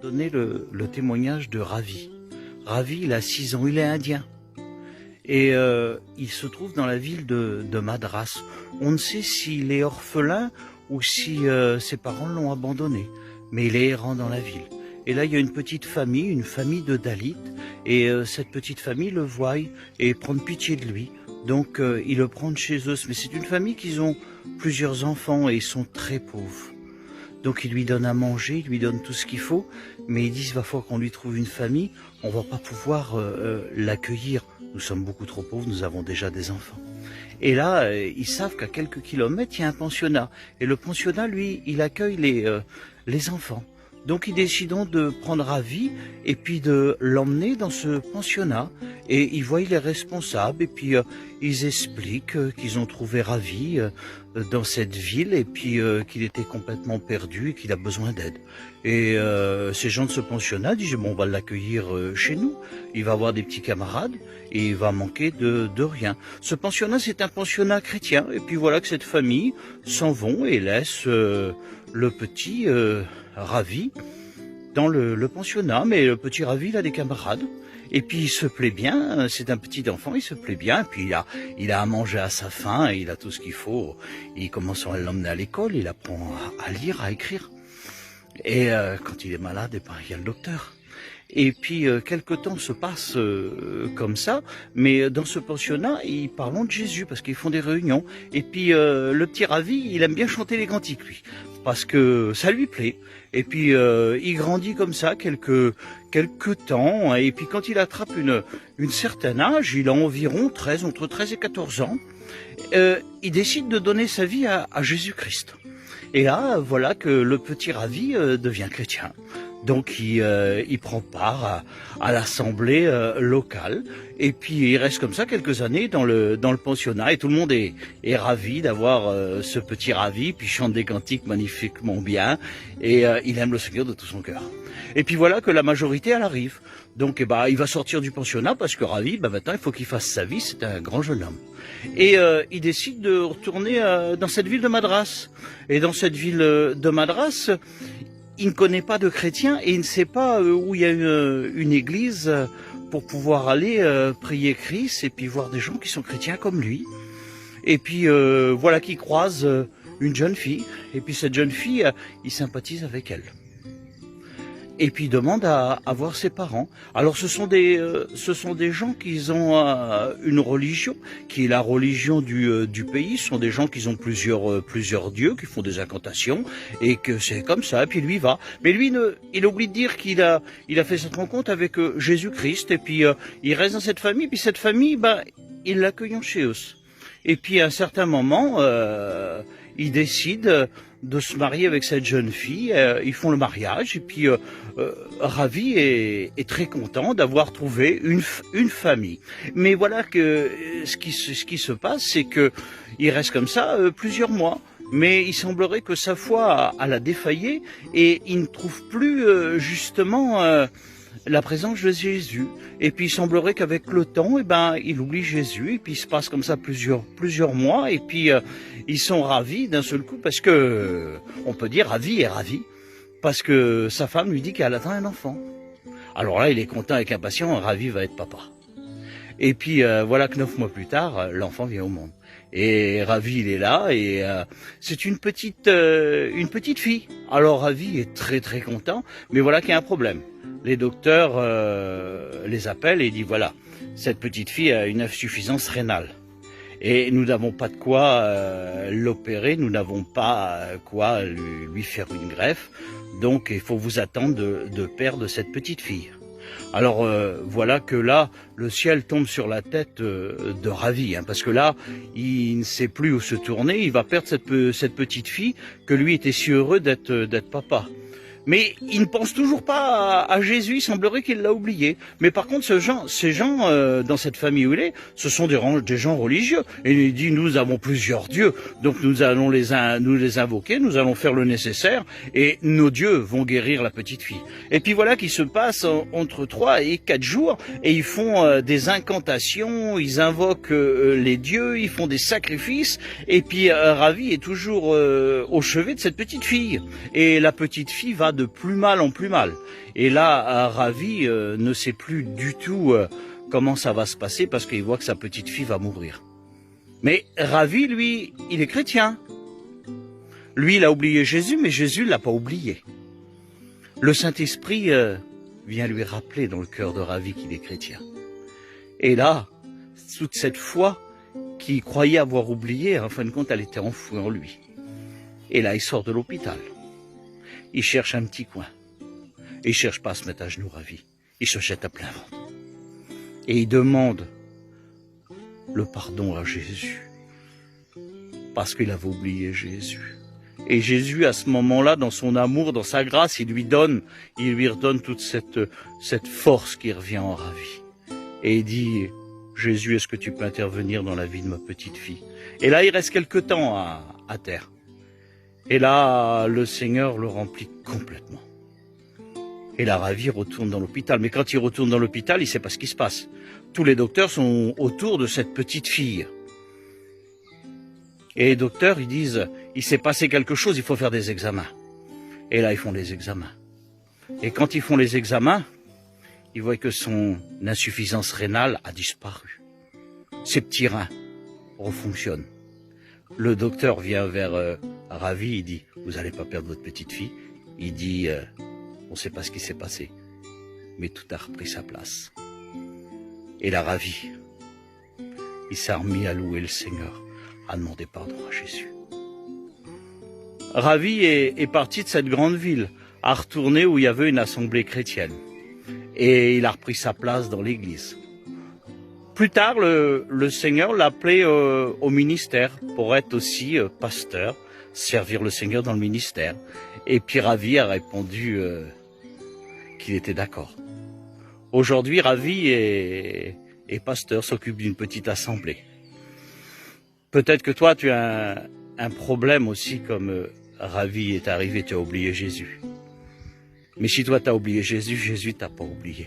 donner le témoignage de Ravi. Ravi, il a 6 ans, il est indien. Et il se trouve dans la ville de Madras. On ne sait s'il est orphelin ou si ses parents l'ont abandonné, mais il est errant dans la ville. Et là, il y a une famille de Dalits, et cette petite famille le voit et prend pitié de lui. Donc, ils le prennent chez eux. Mais c'est une famille qui ont plusieurs enfants et ils sont très pauvres. Donc, ils lui donnent à manger, ils lui donnent tout ce qu'il faut, mais ils disent, il va falloir qu'on lui trouve une famille, on va pas pouvoir l'accueillir. Nous sommes beaucoup trop pauvres, nous avons déjà des enfants. Et là, ils savent qu'à quelques kilomètres, il y a un pensionnat. Et le pensionnat, lui, il accueille les enfants. Donc ils décident de prendre Ravi et puis de l'emmener dans ce pensionnat. Et ils voient les responsables et puis ils expliquent qu'ils ont trouvé Ravi dans cette ville et puis qu'il était complètement perdu et qu'il a besoin d'aide. Et ces gens de ce pensionnat disent bon, on va l'accueillir chez nous. Il va avoir des petits camarades et il va manquer de rien. Ce pensionnat, c'est un pensionnat chrétien. Et puis voilà que cette famille s'en vont et laisse le petit Ravi dans le pensionnat, mais le petit Ravi, il a des camarades, et puis il se plaît bien, c'est un petit enfant, il se plaît bien, et puis il a à manger à sa faim, et il a tout ce qu'il faut, il commence à l'emmener à l'école, il apprend à lire, à écrire, et quand il est malade, et ben, il y a le docteur. Et puis, quelque temps se passe comme ça, mais dans ce pensionnat, ils parlent de Jésus, parce qu'ils font des réunions. Et puis, le petit Ravi, il aime bien chanter les cantiques, lui, parce que ça lui plaît. Et puis, il grandit comme ça quelques temps, et puis quand il attrape une certaine âge, il a environ entre 13 et 14 ans, il décide de donner sa vie à Jésus-Christ. Et là, voilà que le petit Ravi devient chrétien. Donc il prend part à l'assemblée locale et puis il reste comme ça quelques années dans le pensionnat et tout le monde est ravi d'avoir ce petit Ravi, puis il chante des cantiques magnifiquement bien et il aime le Seigneur de tout son cœur. Et puis voilà que la majorité elle arrive. Donc il va sortir du pensionnat parce que Ravi, maintenant il faut qu'il fasse sa vie, c'est un grand jeune homme. Et il décide de retourner dans cette ville de Madras. Et dans cette ville de Madras, il ne connaît pas de chrétiens et il ne sait pas où il y a une église pour pouvoir aller prier Christ et puis voir des gens qui sont chrétiens comme lui. Et puis voilà qu'il croise une jeune fille. Et puis cette jeune fille, il sympathise avec elle. Et puis il demande à voir ses parents. Alors ce sont des gens qui ont une religion, qui est la religion du pays. Ce sont des gens qui ont plusieurs dieux, qui font des incantations, et que c'est comme ça. Et puis lui va. Mais lui, il oublie de dire qu'il a fait cette rencontre avec Jésus-Christ. Et puis il reste dans cette famille. Puis cette famille, ils l'accueillent chez eux. Et puis à un certain moment, il décide de se marier avec cette jeune fille, ils font le mariage et puis Ravi est très content d'avoir trouvé une famille. Mais voilà que ce qui se passe, c'est que il reste comme ça plusieurs mois. Mais il semblerait que sa foi a défaillé et il ne trouve plus justement la présence de Jésus. Et puis il semblerait qu'avec le temps, il oublie Jésus. Et puis il se passe comme ça plusieurs mois. Et puis ils sont ravis d'un seul coup parce que, on peut dire, Ravi est ravi. Parce que sa femme lui dit qu'elle attend un enfant. Alors là, il est content avec impatient, Ravi va être papa. Et puis voilà que 9 mois plus tard, l'enfant vient au monde. Et Ravi, il est là et c'est une petite fille. Alors Ravi est très très content, mais voilà qu'il y a un problème. Les docteurs les appellent et disent voilà, cette petite fille a une insuffisance rénale. Et nous n'avons pas de quoi l'opérer, nous n'avons pas quoi lui faire une greffe. Donc il faut vous attendre de perdre cette petite fille. Alors voilà que là, le ciel tombe sur la tête de Ravi, parce que là, il ne sait plus où se tourner, il va perdre cette petite fille que lui était si heureux d'être papa. Mais il ne pense toujours pas à Jésus, il semblerait qu'il l'a oublié. Mais par contre, ces gens dans cette famille où il est, ce sont des gens religieux. Et il dit, nous avons plusieurs dieux, donc nous allons les invoquer, nous allons faire le nécessaire, et nos dieux vont guérir la petite fille. Et puis voilà qu'il se passe entre 3 et 4 jours, et ils font des incantations, ils invoquent les dieux, ils font des sacrifices, et puis Ravi est toujours au chevet de cette petite fille. Et la petite fille va va de plus mal en plus mal. Et là, Ravi ne sait plus du tout comment ça va se passer parce qu'il voit que sa petite fille va mourir. Mais Ravi, lui, il est chrétien. Lui, il a oublié Jésus, mais Jésus l'a pas oublié. Le Saint-Esprit vient lui rappeler dans le cœur de Ravi qu'il est chrétien. Et là, toute cette foi qu'il croyait avoir oubliée, en fin de compte, elle était enfouie en lui. Et là, il sort de l'hôpital. Il cherche un petit coin. Et il cherche pas à se mettre à genoux, Ravi. Il se jette à plein ventre. Et il demande le pardon à Jésus. Parce qu'il avait oublié Jésus. Et Jésus, à ce moment-là, dans son amour, dans sa grâce, il lui redonne toute cette force qui revient en Ravi. Et il dit, Jésus, est-ce que tu peux intervenir dans la vie de ma petite fille? Et là, il reste quelque temps à terre. Et là, le Seigneur le remplit complètement. Et là, Ravi retourne dans l'hôpital. Mais quand il retourne dans l'hôpital, il ne sait pas ce qui se passe. Tous les docteurs sont autour de cette petite fille. Et les docteurs, ils disent, il s'est passé quelque chose, il faut faire des examens. Et là, ils font les examens. Et quand ils font les examens, ils voient que son insuffisance rénale a disparu. Ses petits reins refonctionnent. Le docteur vient vers Ravi, il dit, vous n'allez pas perdre votre petite fille. Il dit, on ne sait pas ce qui s'est passé, mais tout a repris sa place. Et la Ravi, il s'est remis à louer le Seigneur, à demander pardon à Jésus. Ravi est parti de cette grande ville, à retourner où il y avait une assemblée chrétienne. Et il a repris sa place dans l'église. Plus tard, le Seigneur l'a appelé au ministère pour être aussi pasteur, servir le Seigneur dans le ministère. Et puis Ravi a répondu qu'il était d'accord. Aujourd'hui, Ravi est pasteur, s'occupe d'une petite assemblée. Peut-être que toi, tu as un problème aussi comme Ravi est arrivé, tu as oublié Jésus. Mais si toi, tu as oublié Jésus, Jésus t'a pas oublié.